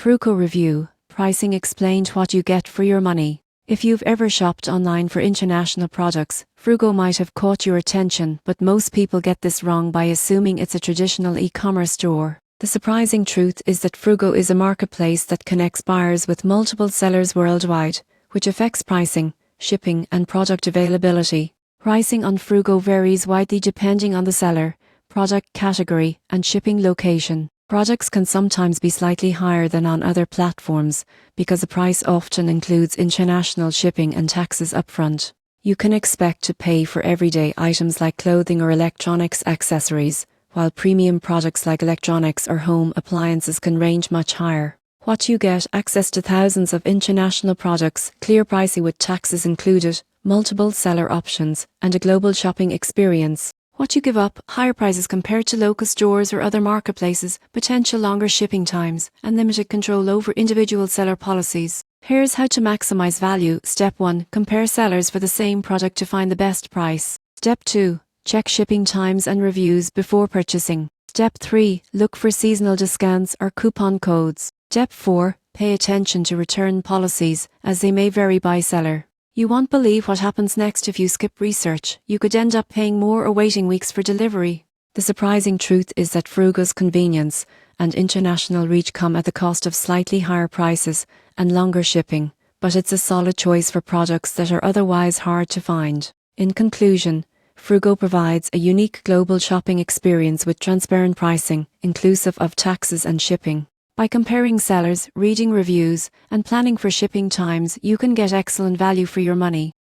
Fruugo review, pricing explained what you get for your money. If you've ever shopped online for international products, Fruugo might have caught your attention, but most people get this wrong by assuming it's a traditional e-commerce store. The surprising truth is that Fruugo is a marketplace that connects buyers with multiple sellers worldwide, which affects pricing, shipping, and product availability. Pricing on Fruugo varies widely depending on the seller, product category, and shipping location. Products can sometimes be slightly higher than on other platforms because the price often includes international shipping and taxes upfront. You can expect to pay for everyday items like clothing or electronics accessories, while premium products like electronics or home appliances can range much higher. What you get: access to thousands of international products, clear pricing with taxes included, multiple seller options, and a global shopping experience. What you give up: higher prices compared to local stores or other marketplaces, potential longer shipping times, and limited control over individual seller policies. Here's how to maximize value. Step 1. Compare sellers for the same product to find the best price. Step 2. Check shipping times and reviews before purchasing. Step 3. Look for seasonal discounts or coupon codes. Step 4. Pay attention to return policies, as they may vary by seller. You won't believe what happens next if you skip research. You could end up paying more or waiting weeks for delivery. The surprising truth is that Fruugo's convenience and international reach come at the cost of slightly higher prices and longer shipping, but it's a solid choice for products that are otherwise hard to find. In conclusion, Fruugo provides a unique global shopping experience with transparent pricing, inclusive of taxes and shipping. By comparing sellers, reading reviews, and planning for shipping times, you can get excellent value for your money.